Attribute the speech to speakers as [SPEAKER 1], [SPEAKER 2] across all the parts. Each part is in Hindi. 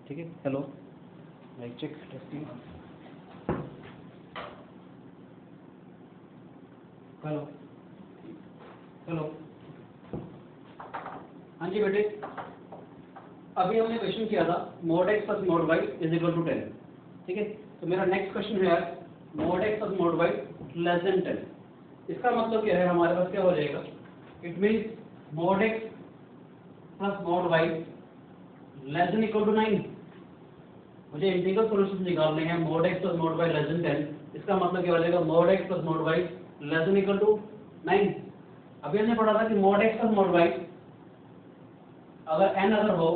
[SPEAKER 1] ठीक है। Hello, mic check testing. Hello hello, हाँ जी बेटे, अभी हमने क्वेश्चन किया था mod x plus mod y is equal to 10। ठीक है, तो मेरा नेक्स्ट क्वेश्चन है mod x plus mod y less than 10। इसका मतलब क्या है, हमारे पास क्या हो जाएगा, it means mod x plus mod y less than equal to 9। मुझे इंटीग्रल सॉल्यूशन निकालने हैं mod x plus mod y less than 10। इसका मतलब क्या हो जाएगा, mod x plus mod y less than equal to 9। अभी हमने पढ़ा था कि mod x plus mod y अगर n अगर हो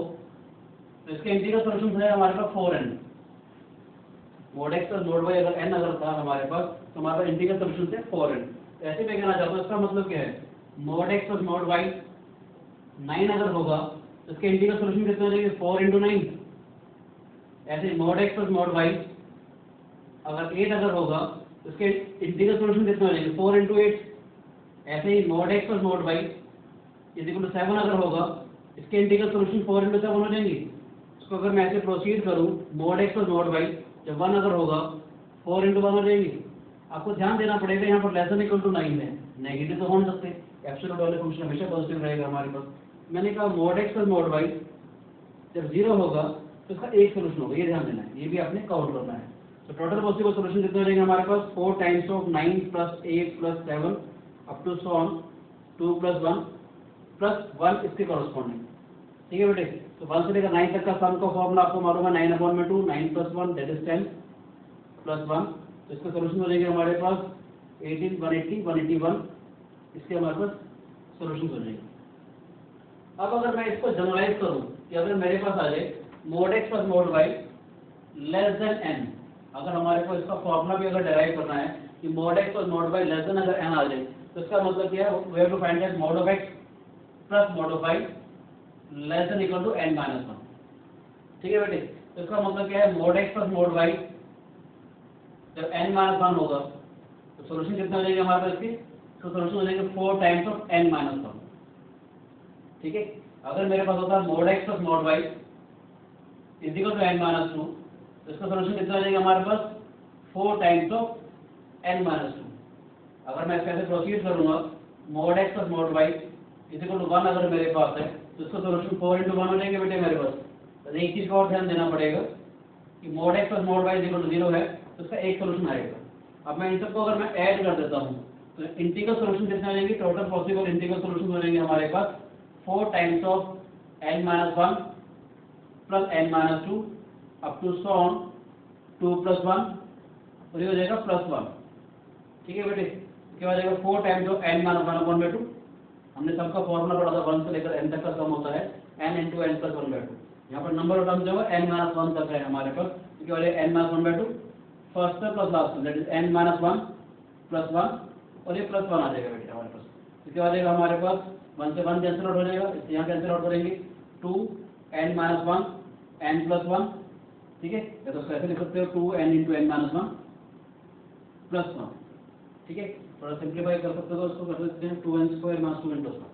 [SPEAKER 1] तो इसके इंटीग्रल सॉल्यूशन है हमारे पास 4n। mod x plus mod y अगर n अगर था हमारे पास तो हमारे पास इंटीग्रल सॉल्यूशन है 4n। ऐसे मैं कहना चाहता हूँ, इसका मतलब क्या है, mod x plus mod y 9 अगर होगा तो इसके इंटीग्रल सॉल्यूशन कितने हो जाएंगे, 4 × 9। ऐसे mod x plus mod y अगर 8 अगर होगा तो इसके इंटीग्रल सॉल्यूशन कितने हो जाएंगे, 4 × 8। ऐसे ही mod x plus mod y is equal to 7 अगर होगा, इसके इंटीग्रल सॉल्यूशन 4 × 7 हो जाएंगे। इसको अगर मैं ऐसे प्रोसीड करूं, mod x plus mod y जब 1 अगर होगा 4 × 1 हो जाएंगे। आपको ध्यान देना पड़ेगा, यहाँ पर लेस देन इक्वल टू 9 है, नेगेटिव तो हो नहीं सकते, एब्सोल्यूट वाले फंक्शन हमेशा पॉजिटिव रहेगा हमारे पास। मैंने कहा mod x plus mod y जब 0 होगा तो इसका एक सोल्यूशन होगा, ये ध्यान देना है, ये भी आपने काउंट करना है। तो टोटल पॉसिबल सोल्यूशन कितने हो जाएंगे हमारे पास, 4 times of 9 plus 8 plus 7 up to so on 2 plus 1 इसके कॉरस्पॉन्डिंग। ठीक है बेटे, तो 1 से लेकर 9 तक का सम का फॉर्मूला आपको मालूम है, 9/2, 9 + 1 दैट इज 10 प्लस 1। तो इसका सोल्यूशन हो जाएगा हमारे पास 18, 180, 181। इसके हमारे पास सोल्यूशन हो जाएंगे। अब अगर मैं इसको जनरलाइज करूं कि अगर मेरे पास आ जाए mod x plus mod y less than n, अगर हमारे को इसका फॉर्मूला भी अगर डेराइव करना है कि mod x plus mod y less than अगर n आ जाए, तो इसका मतलब क्या है, we have to find that mod of x plus mod of y less than equal to n - 1। ठीक है बेटे, तो इसका मतलब क्या है, mod x plus mod y जब n - 1 होगा तो सोल्यूशन कितना हो जाएगा हमारे पास इसकी, तो सोल्यूशन हो जाएगा 4 टाइम्स ऑफ n - 1। ठीक है, अगर मेरे पास होता है mod x plus mod y is equal to n - 2, तो इसका सोल्यूशन कितना आ जाएगा हमारे पास, 4 टाइम्स ऑफ n - 2। अगर मैं कैसे प्रोसीड करूंगा, mod x plus mod y is equal to 1 अगर मेरे पास है तो इसका सोल्यूशन 4 × 1 हो जाएंगे बेटे मेरे पास। तो एक चीज का और ध्यान देना पड़ेगा कि mod x plus mod y is equal to 0 है तो इसका एक सोल्यूशन आएगा। अब मैं इन सबको अगर मैं ऐड कर देता हूँ तो इंटीग्रल सोल्यूशन कितने आ जाएंगे, टोटल पॉसिबल इंटीग्रल सोल्यूशन हो जाएंगे हमारे पास 4 times of n - 1 plus n - 2 up to so on 2 + 1 और ये हो जाएगा +1। ठीक है बेटे, क्या हो जाएगा, 4 टाइम्स ऑफ n - 1/2। हमने सबका फॉर्मूला पढ़ा था, 1 से लेकर n तक का सम होता है n × n + 1/2। यहाँ पर नंबर ऑफ टर्म जो है n - 1 तक है हमारे पास, तो क्या हो जाएगा n - 1/2 first plus last that is n - 1 + 1 और ये +1 आ जाएगा बेटे हमारे पास। तो क्या हो जाएगा हमारे पास, 1 से 1 कैंसिल आउट हो जाएगा, इससे यहाँ कैंसिल आउट करेंगे 2 n - 1 n + 1। ठीक है, तो कैसे लिख सकते हो, 2n × n - 1 + 1। ठीक है, थोड़ा सिंप्लीफाई कर सकते हो, उसको कर सकते हैं 2n² - 2n + 1।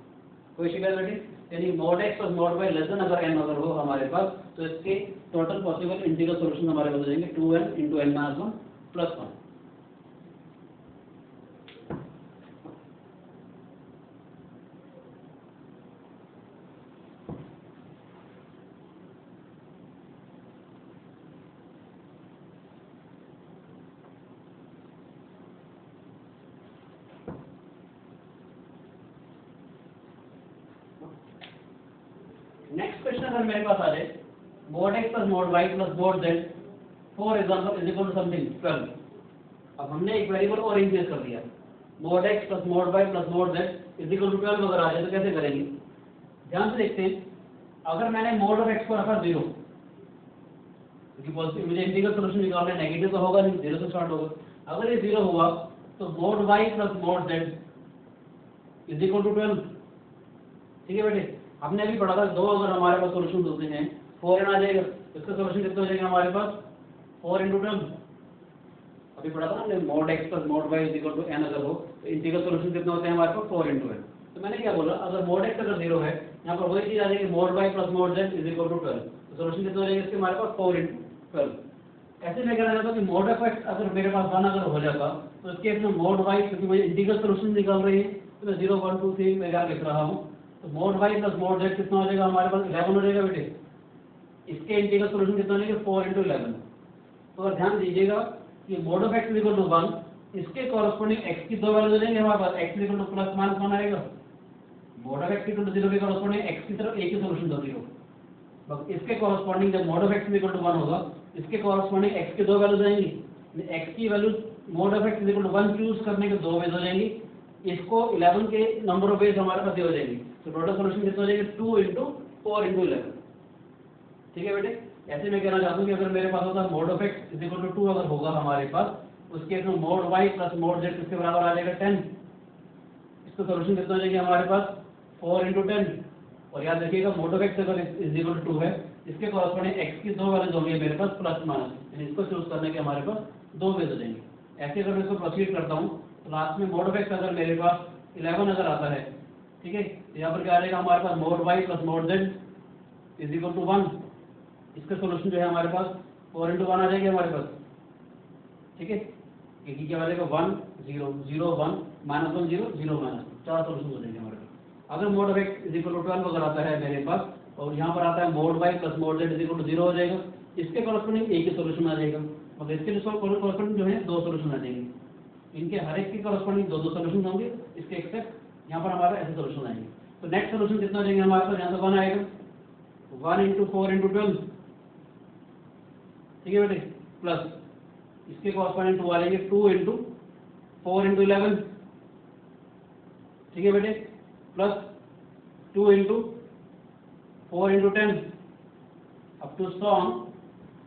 [SPEAKER 1] कोई शिकायत बेटी, यानी mod x plus mod y less than अगर n अगर हो हमारे पास तो इसके टोटल पॉसिबल इंटीग्रल सॉल्यूशन हमारे पास हो जाएंगे 2n × n - 1 + 1। नेक्स्ट क्वेश्चन अगर मेरे पास आ जाए mod x plus mod y plus mod z for example is equal to something 12। अब हमने एक वेरिएबल और इंक्रीज कर दिया, mod x plus mod y plus mod z is equal to 12 अगर आ जाए तो कैसे करेंगे, ध्यान से देखते हैं। अगर मैंने mod of x को रखा 0, क्योंकि पॉजिटिव मुझे इंटीग्रल सॉल्यूशन निकालना है, नेगेटिव तो होगा नहीं, 0 से स्टार्ट होगा। अगर ये 0 हुआ तो mod y plus mod z is equal to 12। ठीक है बेटे, हमने अभी पढ़ा था 2 अगर हमारे पास सोल्यूशन होते हैं 4n आ जाएगा, इसका सोल्यूशन कितना हो जाएगा हमारे पास, 4 × 12। अभी पढ़ा था ना हमने mod x plus mod y is equal to n अगर हो तो इंटीग्रल सोल्यूशन कितना होते हैं हमारे पास, 4 × n। तो मैंने क्या बोला, अगर mod x अगर 0 है, यहाँ पर वही चीज आ जाएगी mod y plus mod z is equal to 12। तो सोल्यूशन कितना हो जाएगा इसके हमारे पास 4 × 12। ऐसे मैं कहना चाहता हूँ कि मोड ऑफ एक्स अगर मेरे पास 1 अगर हो जाता तो इसके इसमें मोड वाई, क्योंकि मुझे इंटीग्रल सोल्यूशन निकाल रही है तो मैं 0 1 2 3 मैं लिख रहा हूँ, तो mod y plus mod z कितना हो जाएगा हमारे पास 11 हो जाएगा बेटे। इसके इंटीग्रल सोल्यूशन कितना हो जाएगा 4 × 11। तो अगर ध्यान दीजिएगा कि mod of x equal to 1, इसके कॉरस्पॉन्डिंग एक्स की दो वैल्यू दे देंगे हमारे पास, x equal to plus minus 1 आएगा, mod of x equal to 0 के कॉरस्पॉन्डिंग एक्स की तरफ एक ही सोल्यूशन दो 0। बस इसके कॉरस्पॉन्डिंग जब mod of x equal to 1 होगा, इसके कॉरस्पॉन्डिंग एक्स की दो वैल्यू देंगी, एक्स की value mod of x equal to 1 choose करने के दो वेज हो जाएंगी, इसको 11 के नंबर ऑफ वेज हमारे पास ये हो जाएंगी। तो टोटल सोल्यूशन कितना हो जाएगा 2 × 4 × 11। ठीक है बेटे, ऐसे मैं कहना चाहता हूँ कि अगर मेरे पास होता mod of x is equal to 2 अगर होगा हमारे पास, उसके इसमें mod y plus mod z किसके बराबर आ जाएगा 10। इसका सोल्यूशन कितना हो जाएगा हमारे पास 4 × 10। और याद रखिएगा मोड ऑफ एक्स अगर इज इक्वल टू 2 है, इसके कॉरस्पॉन्डिंग एक्स की दो वैल्यूज होंगी मेरे पास प्लस माइनस, यानी इसको चूज करने के हमारे पास दो वेज हो जाएंगे। ऐसे अगर मैं इसको प्रोसीड करता हूँ तो लास्ट में मोड ऑफ एक्स अगर मेरे पास 11 अगर आता है, ठीक है, तो यहाँ पर क्या आ जाएगा हमारे पास mod y plus mod z is equal to 1। इसका सोल्यूशन जो है हमारे पास 4 × 1 आ जाएगी हमारे पास। ठीक है, क्योंकि क्या आ जाएगा 1 0 0 1 -1 0 0 -1, चार सोल्यूशन हो जाएंगे हमारे पास। अगर mod of x is equal to 12 अगर आता है मेरे पास और यहाँ पर आता है mod y plus mod z is equal to 0 हो जाएगा, इसके कॉरस्पॉन्डिंग एक ही सोल्यूशन आ जाएगा, मतलब इसके कॉरस्पॉन्डिंग जो है दो सोल्यूशन आ जाएंगे। इनके हर एक के कॉरस्पॉन्डिंग दो सोल्यूशन होंगे, इसके एक्सेप्ट यहाँ पर हमारा ऐसे सोल्यूशन आएंगे। तो नेक्स्ट सोल्यूशन कितना देंगे हमारे पास, यहाँ से 1 आएगा, 1 × 4 × 12। ठीक है बेटे, प्लस इसके कॉरस्पॉन्डिंग 2 आ जाएंगे 2 × 4 × 11। ठीक है बेटे, plus 2 × 4 × 10 up to so on.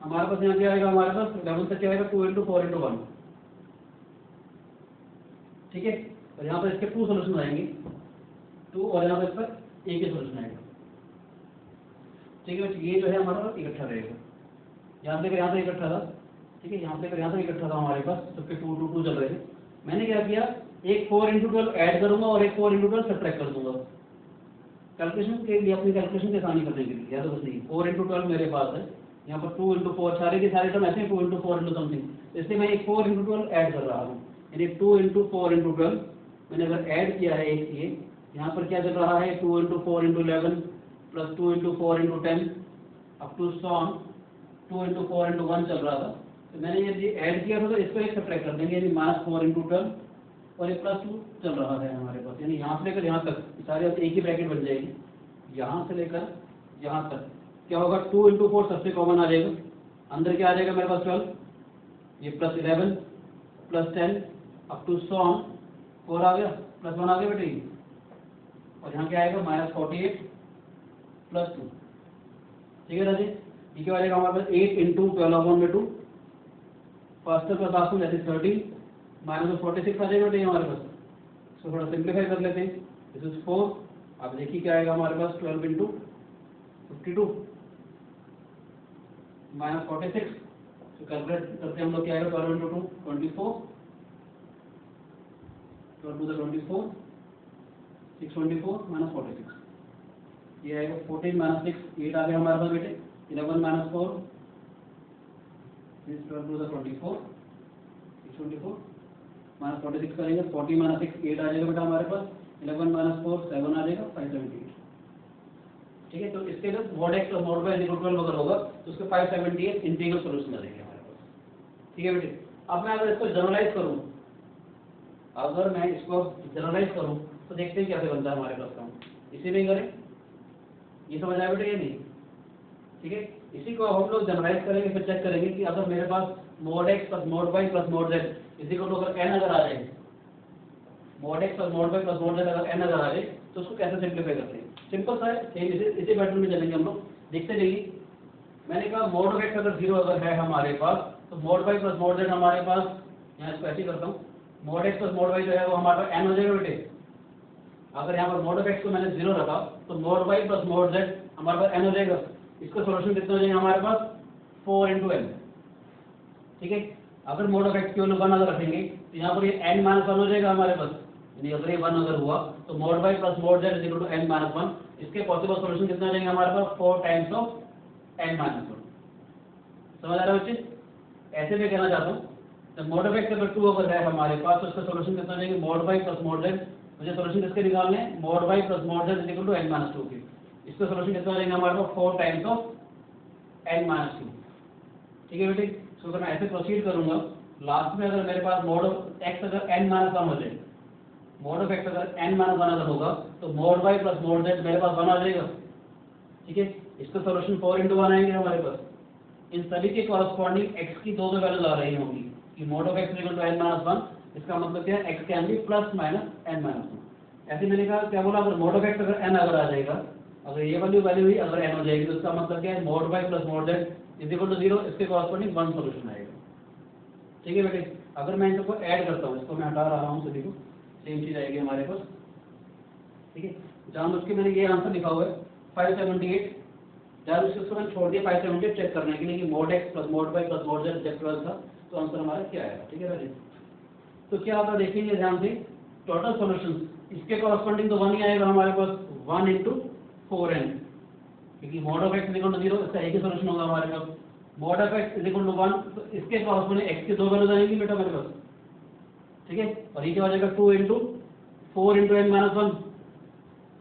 [SPEAKER 1] हमारे पास यहाँ क्या आएगा हमारे पास 11 तक क्या आएगा 2 × 4 × 1। ठीक है, और यहाँ पर इसके 2 सोल्यूशन आएंगे 2, और यहाँ पर इस पर एक ही सोल्यूशन आएगा। ठीक है, ये जो है हमारा इकट्ठा रहेगा, यहाँ से यहाँ से इकट्ठा था। ठीक है, यहाँ से यहाँ से इकट्ठा था हमारे पास, सबके 2 2 2 चल रहे थे। मैंने क्या किया, एक 4 × 12 ऐड करूंगा और एक 4 × 12 सब्ट्रैक्ट कर दूंगा कैलकुलेशन के लिए, अपनी कैलकुलेशन के आसानी करने के लिए। या तो कुछ नहीं, 4 × 12 मेरे पास है, यहाँ पर 2 × 4 सारे के सारे टर्म ऐसे हैं 2 × 4 × समथिंग, इसलिए मैं एक 4 × 12 ऐड कर रहा हूँ, यानी 2 × 4 × 12 मैंने अगर ऐड किया है एक ये, यहाँ पर क्या चल रहा है 2 × 4 × 11 प्लस 2 × 4 × 10 अप टू सॉन 2 × 4 × 1 चल रहा था। तो मैंने ये ऐड किया था तो इसको एक सब्ट्रैक्ट कर देंगे, यानी -4 × 12 और ये +2 चल रहा है हमारे पास, यानी यहाँ से लेकर यहाँ तक सारे एक ही ब्रैकेट बन जाएगी, यहाँ से लेकर यहाँ तक क्या होगा 2 × 4 सबसे कॉमन आ जाएगा, अंदर क्या आ जाएगा मेरे पास 12, ये +11 +10 अप टू सो ऑन 4 आ गया, +1 आ गया बेटे, और यहाँ क्या आएगा -48 +2। ठीक है राजे, ये क्या आ जाएगा हमारे पास 8 × 12/2 फास्टर प्लस लास्ट में जैसे 13 -46 आ जाएगा बेटे हमारे पास। इसको थोड़ा सिंप्लीफाई कर लेते हैं, दिस इज 4। अब देखिए क्या आएगा हमारे पास 12 × 52 -46, तो कैलकुलेट करते हैं हम लोग, क्या आएगा 12 × 2 24, 12 × 2 24 624 -46, ये आएगा 14 - 6 8 आ गया हमारे पास बेटे, 11 - 4 12 × 2 24 624 -46 करेंगे, 40 - 6 8 आ जाएगा बेटा हमारे पास, 11 - 4 7 आ जाएगा 578। ठीक है, तो इसके लिए मोड एक्स और mod y is equal to 12 अगर होगा तो उसके 578 इंटीग्रल सोल्यूशन आ जाएंगे हमारे पास। ठीक है बेटे, अब मैं अगर इसको जनरलाइज करूँ, अगर मैं इसको जनरलाइज करूँ तो देखते हैं कैसे बनता है हमारे पास काम, इसी में करें, ये समझ आया बेटे ये नहीं। ठीक है, इसी को हम लोग जनरलाइज करेंगे, फिर चेक करेंगे कि अगर मेरे पास mod x plus mod y plus mod z इसी को अगर n अगर आ जाए, mod x plus mod y plus mod z अगर n अगर आ जाए तो उसको कैसे सिंप्लीफाई करते हैं। सिंपल सा है, इसी पैटर्न में चलेंगे हम लोग, देखते रहिए। मैंने कहा मोड ऑफ एक्स अगर 0 अगर है हमारे पास तो mod y plus mod z हमारे पास, यहाँ इसको ऐसे करता हूँ, mod x plus mod y जो है वो हमारे पास n हो जाएगा बेटे। अगर यहाँ पर मोड ऑफ एक्स को मैंने 0 रखा तो mod y plus mod z हमारे पास n हो जाएगा। इसका सोल्यूशन कितना हो जाएगा हमारे पास 4 × n। ठीक है, अगर मोड ऑफ एक्स केवल 1 अगर रखेंगे तो यहाँ पर ये n - 1 हो जाएगा हमारे पास, यानी अगर ये 1 अगर हुआ तो mod y plus mod z is equal to n - 1। इसके पॉसिबल सोल्यूशन कितना हो जाएंगे हमारे पास 4 times of n minus one. समझ आ रहा है बच्चे? ऐसे में कहना चाहता हूँ जब मॉड ऑफ एक्स अगर 2 अगर है हमारे पास तो उसका सोल्यूशन कितना जाएगा mod y plus mod z. मुझे सोल्यूशन किसके निकालने हैं mod y plus mod z equal to n minus 2 के। इसका सोल्यूशन कितना जाएगा हमारे पास 4 टाइम्स ऑफ n माइनस 2। ठीक है बेटे? तो अगर मैं ऐसे प्रोसीड करूंगा लास्ट में अगर मेरे पास मॉड ऑफ एक्स अगर n माइनस 1 हो जाए, मॉड ऑफ एक्स अगर n माइनस 1 अगर होगा तो mod y plus mod z मेरे पास 1 आ जाएगा। ठीक है? इसका सोल्यूशन 4 into 1 आएंगे हमारे पास। इन सभी के कॉरस्पॉन्डिंग x की दो वैल्यूज आ रही होंगी कि mod of x equal to n minus 1। इसका मतलब क्या है x can be plus minus n minus 1। ऐसे मैंने कहा क्या बोला अगर मॉड ऑफ x अगर n अगर आ जाएगा, अगर ये वैल्यू हुई अगर n हो जाएगी तो इसका मतलब क्या है mod y plus mod z is equal to 0। इसके कॉरस्पॉन्डिंग 1 सोल्यूशन आएगा। ठीक है बेटे? अगर मैं इन सबको ऐड करता हूँ, इसको मैं हटा रहा हूँ सभी को, सेम चीज आएगी हमारे पास। ठीक है? जानबूझ के मैंने ये आंसर लिखा हुआ है 578। जानबूझ के उसको मैंने छोड़ दिया 578 चेक करने के लिए कि mod x plus mod y plus mod z जब 12 था तो आंसर हमारा क्या आएगा। ठीक है बेटे? तो क्या होगा देखेंगे ध्यान से, टोटल सॉल्यूशन इसके कॉरस्पॉन्डिंग तो 1 ही आएगा हमारे पास 1 into 4n, क्योंकि mod of x equal to 0 इसका एक ही सॉल्यूशन होगा हमारे पास। Mod of x equal to 1 तो इसके कॉरस्पॉन्डिंग x के दो वैल्यूज आएंगी बेटा मेरे पास। ठीक है? और ये क्या हो जाएगा 2 into 4 into n माइनस 1,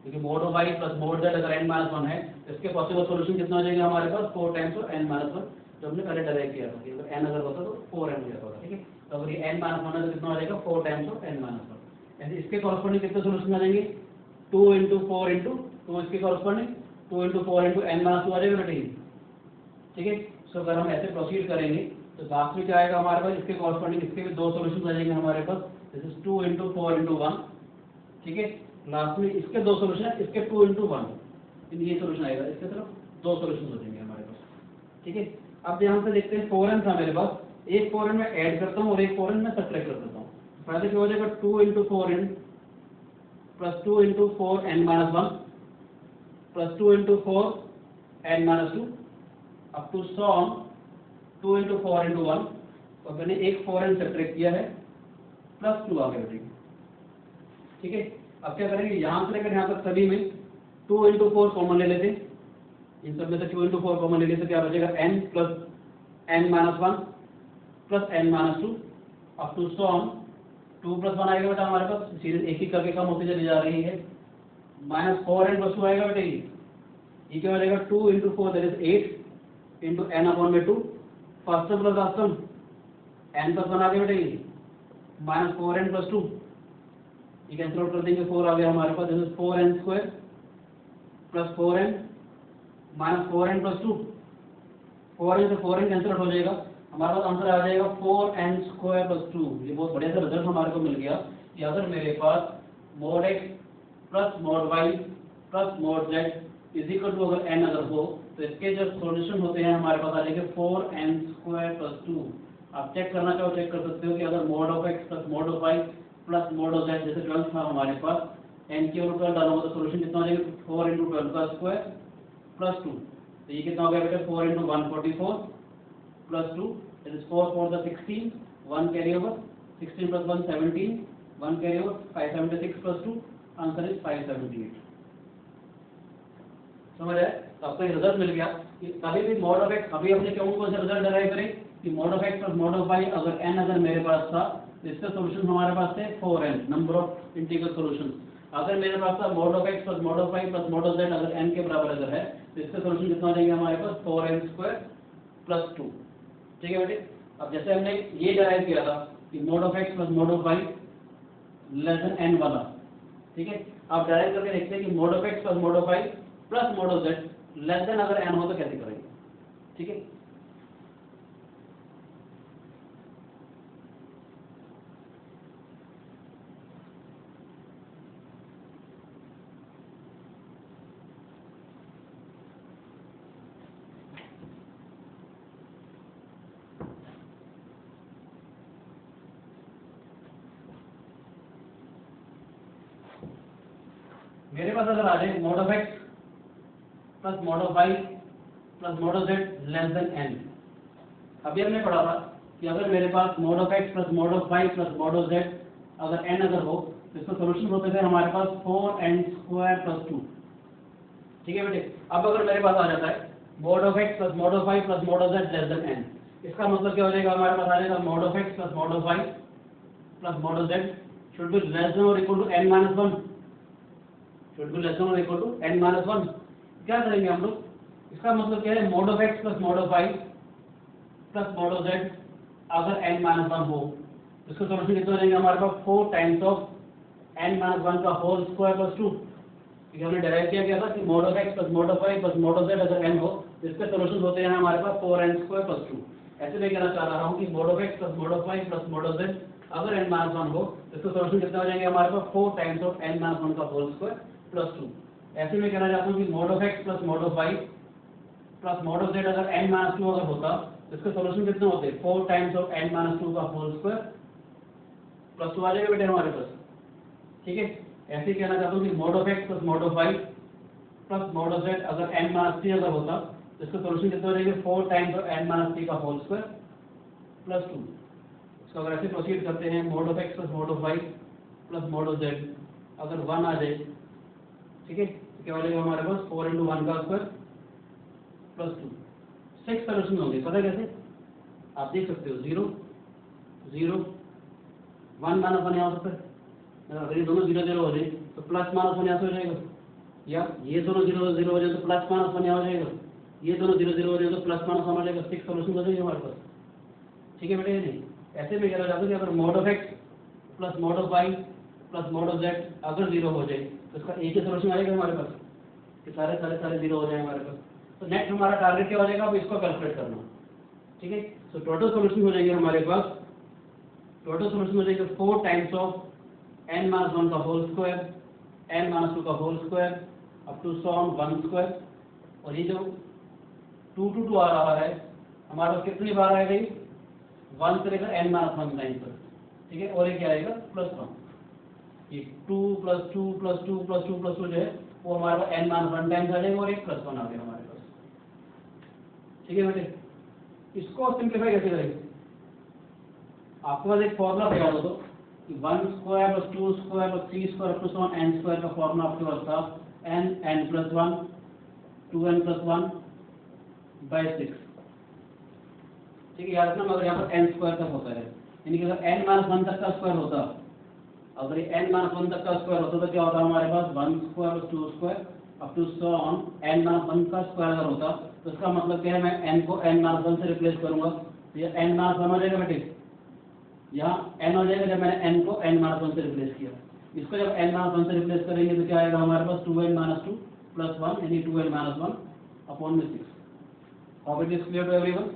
[SPEAKER 1] क्योंकि mod of y plus mod z अगर n माइनस 1 है इसके पॉसिबल सॉल्यूशन कितना हो जाएगा हमारे पास 4 टाइम्स ऑफ n माइनस 1, जो हमने पहले डिराइव किया था कि अगर n अगर होता तो 4n हो जाता था। ठीक है? तो अगर ये n माइनस 1 है तो कितना हो जाएगा 4 टाइम्स ऑफ n माइनस 1। ऐसे इसके कॉरस्पॉन्डिंग कितने सॉल्यूशन आ जाएंगे 2 into 4 into, तो इसके corresponding 2 into 4 into n minus 2 आ जाएगा बेटा। ठीक है? सो अगर हम ऐसे प्रोसीड करेंगे तो लास्ट में क्या आएगा हमारे पास इसके कॉरस्पॉन्डिंग इसके भी दो सॉल्यूशन आ जाएंगे हमारे पास। This is 2 into 4 into 1। ठीक है? लास्ट में इसके दो सॉल्यूशन है, इसके 2 into 1 ये सॉल्यूशन आएगा, इसके तरफ दो सॉल्यूशन हो जाएंगे हमारे पास। ठीक है? अब यहाँ से देखते हैं 4n था मेरे पास, एक 4n में ऐड करता हूँ और एक 4n में सब्ट्रैक्ट कर देता हूँ। फायदा क्या हो जाएगा 2 into 4n plus 2 into 4n minus 1 plus 2 into 4n minus 2 up to sum 2 into 4 into 1। और मैंने एक 4n सब्ट्रैक्ट किया है प्लस 2 आगे बढ़ेगी। ठीक है? अब क्या करेंगे यहाँ से लेकर यहाँ तक सभी में 2 into 4 कॉमन ले लेते हैं। इन सब में से 2 into 4 कॉमन ले लेते क्या बचेगा n plus n minus 1 plus n minus 2 up to sum 2 plus 1 आएगा बेटा हमारे पास, सीरीज एक ही करके कम होती चली जा रही है, माइनस 4n प्लस 2 आएगा बेटा। ये क्या हो जाएगा 2 into 4 that is 8 into n upon में 2 first term plus last term n plus 1 आ गया बेटा, माइनस 4n प्लस 2 ये कैंसिल आउट कर देंगे 4 आ गया हमारे पास। This is 4n square plus 4n minus 4n plus 2, 4n से 4n कैंसिल आउट हो जाएगा, हमारे पास आंसर आ जाएगा 4n स्क्वायर प्लस 2। ये बहुत बढ़िया सा रिजल्ट हमारे को मिल गया कि अगर मेरे पास mod x plus mod y plus mod z is equal to अगर n अगर हो तो इसके जो सॉल्यूशन होते हैं हमारे पास आ जाएंगे 4n स्क्वायर प्लस 2। आप चेक करना चाहो चेक कर सकते हो कि अगर mod of x plus mod of y plus mod of z जैसे 12 था हमारे पास, n की ओर 12 डालोगे तो सॉल्यूशन कितना हो जाएगा 4 into 12 का स्क्वायर प्लस 2। तो ये कितना हो गया बेटा 4 into 144 plus 2 that is 4 4 the 16 1 carry over 16 plus 1 17 1 carry over 576 plus 2 answer is 578। समझ आया? तो आपको ये रिजल्ट मिल गया कि कभी भी मॉड ऑफ x अभी हमने क्यों कौन सा रिजल्ट डिराइव करें कि mod of x plus mod of y अगर n अगर मेरे पास था तो इसका सॉल्यूशन हमारे पास थे 4n number of integral solutions. अगर मेरे पास था mod of x plus mod of y plus mod of z अगर n के बराबर अगर है तो इसका सॉल्यूशन कितना हो जाएगा हमारे पास 4n स्क्वायर प्लस 2। ठीक है बेटे? अब जैसे हमने ये डिराइव किया था कि mod of x plus mod of y less than n वाला, ठीक है, आप डिराइव करके देखते हैं कि mod of x plus mod of y plus mod of z less than अगर n हो तो कैसे करेंगे। ठीक है? मेरे पास अगर आ जाए mod of x plus mod of y plus mod of z less than n। अभी हमने पढ़ा था कि अगर मेरे पास mod of x plus mod of y plus mod of z अगर n अगर हो तो इसका सॉल्यूशन होते थे हमारे पास 4n स्क्वायर प्लस 2। ठीक है बेटे? अब अगर मेरे पास आ जाता है mod of x plus mod of y plus mod of z less than n। इसका मतलब क्या हो जाएगा हमारे पास आ जाएगा mod of x plus mod of y plus mod of z should be less than or equal to n minus 1, should be less than or equal to n minus 1। क्या करेंगे हम लोग, इसका मतलब क्या है mod of x plus mod of y plus mod of z अगर n minus 1 हो, इसका सॉल्यूशन कितना हो जाएगा हमारे पास 4 टाइम्स ऑफ n minus 1 का होल स्क्वायर प्लस 2। क्योंकि हमने डेराइव किया गया था कि mod of x plus mod of y plus mod of z अगर n हो तो इसके सॉल्यूशन होते हैं हमारे पास 4n स्क्वायर प्लस 2। ऐसे मैं कहना चाह रहा हूँ कि mod of x plus mod of y plus mod of z अगर n minus 1 हो तो इसके सॉल्यूशन कितने हो जाएंगे हमारे पास 4 टाइम्स ऑफ n minus 1 का होल स्क्वायर प्लस 2। ऐसे मैं कहना चाहता हूँ कि mod of x plus mod of y plus mod of z अगर n minus 2 अगर होता तो इसके सॉल्यूशन कितने होते 4 टाइम्स ऑफ n minus 2 का होल स्क्वायर प्लस 2 आ जाएगा बेटे हमारे पास। ठीक है, ऐसे कहना चाहता हूँ कि mod of x plus mod of y plus mod of z अगर n minus 3 अगर होता तो इसका सॉल्यूशन कितना हो जाएगा 4 टाइम्स ऑफ n minus 3 का होल स्क्वायर प्लस 2। इसको अगर ऐसे प्रोसीड करते हैं mod of x plus mod of y plus mod of z अगर 1 आ जाए, ठीक है, तो क्या हो जाएगा हमारे पास 4 into 1 का स्क्वायर प्लस 2। 6 सॉल्यूशन होंगे, पता कैसे आप देख सकते हो 0 0 1 माइनस 1 यहाँ पर, अगर ये दोनों 0 0 हो जाए तो प्लस माइनस 1 यहाँ से हो जाएगा, या ये दोनों 0 0 हो जाए तो प्लस माइनस 1 यहाँ हो जाएगा, ये दोनों 0 0 हो जाए तो प्लस माइनस 1 हो जाएगा। 6 सॉल्यूशन हो जाएंगे हमारे पास। ठीक है बेटे, नहीं ऐसे में कहना चाहता हूँ कि अगर mod of x plus mod of y plus mod of z अगर 0 हो जाए तो इसका एक ही सॉल्यूशन आएगा हमारे पास कि सारे 0 हो जाए हमारे पास। तो नेक्स्ट हमारा टारगेट क्या हो जाएगा, अब इसको कैलकुलेट करना। ठीक है, तो टोटल सॉल्यूशन हो जाएंगे हमारे पास, टोटल सॉल्यूशन हो जाएगा 4 टाइम्स ऑफ n minus 1 का होल स्क्वायर n minus 2 का होल स्क्वायर अप टू सॉन 1 स्क्वायर। और ये जो 2 to 2 आ रहा है हमारे पास कितनी बार आएगा, 1 से लेकर n minus 1 टाइम पर। ठीक है, और ये क्या आएगा प्लस 1, ये 2 plus 2 plus 2 plus 2 plus 2 जो है वो हमारे पास n minus 1 टाइम्स आ जाएगा और एक प्लस 1 आ गया हमारे पास। ठीक है बेटे, इसको सिंप्लीफाई कैसे करेंगे, आपके पास एक फॉर्मूला तैयार हो तो 1 square plus 2 square plus 3 square plus 1 n square का फॉर्मूला आपके पास था n plus 1 2n plus 1 bye 6। ठीक है, याद रखना मगर यहाँ पर n स्क्वायर तक होता है, यानी कि अगर n माइनस 1 तक का स्क्वायर होता, अगर ये n माइनस 1 तक का स्क्वायर होता तो क्या होता हमारे पास 1 square plus 2 square up to सॉन n माइनस 1 का स्क्वायर अगर होता तो इसका मतलब क्या है, मैं n को n माइनस 1 से रिप्लेस करूंगा तो ये n माइनस 1 हो जाएगा बेटे, यहाँ n हो जाएगा जब मैंने n को n माइनस 1 से रिप्लेस किया। इसको जब n माइनस 1 से रिप्लेस करेंगे तो क्या आएगा हमारे पास 2n माइनस 2 प्लस 1 यानी 2n माइनस 1 अपॉन में 6। How it is clear to everyone.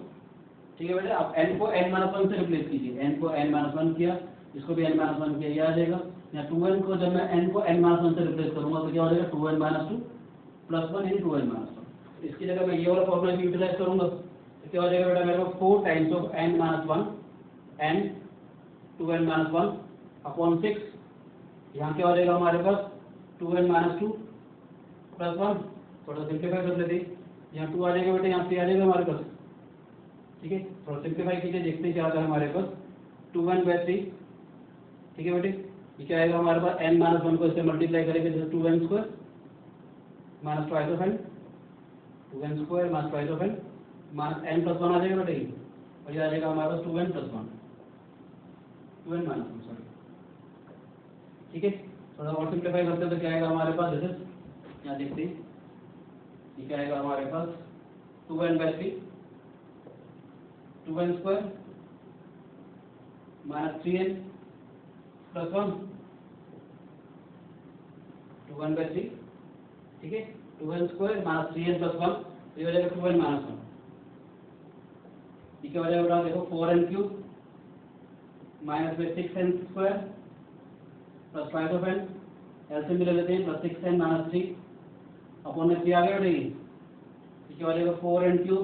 [SPEAKER 1] ठीक है बेटे, आप n को n माइनस 1 से रिप्लेस कीजिए, n को n माइनस 1 किया, इसको भी n माइनस 1 किया, ये आ जाएगा। यहाँ 2n को जब मैं n को n माइनस 1 से रिप्लेस करूंगा तो क्या हो जाएगा 2n माइनस 2 प्लस 1 यानी 2n माइनस 1। इसकी जगह मैं ये वाला फॉर्मूला यूटिलाइज करूंगा तो क्या हो जाएगा बेटा मेरे पास 4 times of n minus 1 n 2n minus 1 upon 6। यहाँ क्या हो जाएगा हमारे पास 2n माइनस 2 प्लस 1, थोड़ा सिंप्लीफाई कर लेते हैं, यहाँ 2 आ जाएगा बेटे, यहाँ 3 आ जाएगा हमारे पास। ठीक है, थोड़ा सिंप्लीफाई कीजिए, देखते हैं क्या आता है हमारे पास 2n बाय 3। ठीक है बेटे, ये क्या आएगा हमारे पास n माइनस 1 को इससे मल्टीप्लाई करेंगे जैसे 2n square minus twice of n, 2n square minus twice of n minus n plus 1 आ जाएगा बेटे, और ये आ जाएगा हमारे पास 2n plus 1 2n minus 1 sorry. ठीक है, थोड़ा और सिंप्लीफाई करते हैं तो क्या आएगा हमारे पास, जैसे यहाँ देखते हैं ये क्या आएगा हमारे पास 2n by 3 2n square minus 3n plus 1 2n by 3। ठीक है, 2n square minus 3n plus 1, ये हो जाएगा 2n माइनस 1। ठीक है, हो जाएगा देखो 4n क्यूब माइनस में 6n square plus 5 of n, LCM भी ले लेते हैं, प्लस 6n माइनस 3 अपॉन में 3 आ गया बेटे। ठीक है, हो जाएगा 4n क्यूब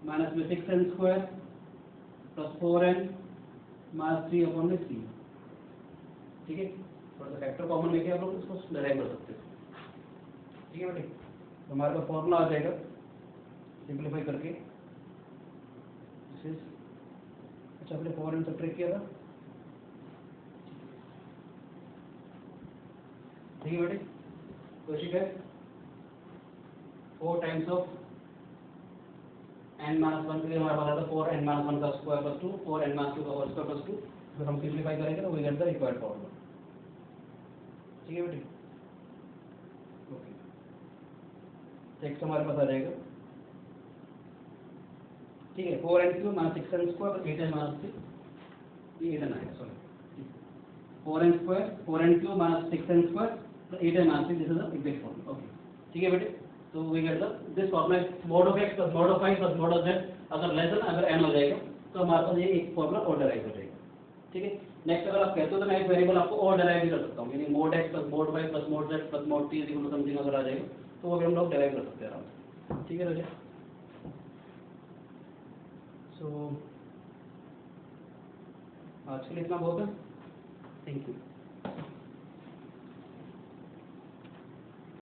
[SPEAKER 1] माइनस में 6n square plus 4n minus 3 upon में 3। ठीक है, थोड़ा सा फैक्टर कॉमन लेके आप लोग इसको डिराइव कर सकते हो। ठीक है बेटे, तो हमारे पास फॉर्मूला आ जाएगा सिंप्लीफाई करके, अच्छा आपने 4n सब्ट्रैक्ट किया था। ठीक है बेटे, तो ठीक है 4 टाइम्स ऑफ n माइनस 1 के लिए हमारे पास आता है 4n माइनस 1 का स्क्वायर प्लस 2 4n माइनस 2 का होल स्क्वायर प्लस 2। अगर हम सिंप्लीफाई करेंगे तो we get the required formula. ठीक है बेटे, ओके। टेक्स्ट हमारे पास आ जाएगा, ठीक है। 4n³ minus 6n square 8n minus 3, ये 8n आएगा, sorry 4n³ minus 6n square 8n minus 3, this is the exact formula, okay. ठीक है बेटे, तो we get the this formula mod of x plus mod of y plus mod of z, अगर लेस देन अगर n हो जाएगा तो हमारे पास ये एक फॉर्मूला और डराइव हो जाएगा। ठीक है, नेक्स्ट अगर आप कहते हो तो मैं एक वेरिएबल आपको और डराइव भी कर सकता हूँ, यानी mod x plus mod y plus mod z plus mod t equal to something अगर आ जाएगा तो वो भी हम लोग डराइव कर सकते हैं आराम से। ठीक है राजा, सो आज के लिए इतना बहुत है, थैंक यू।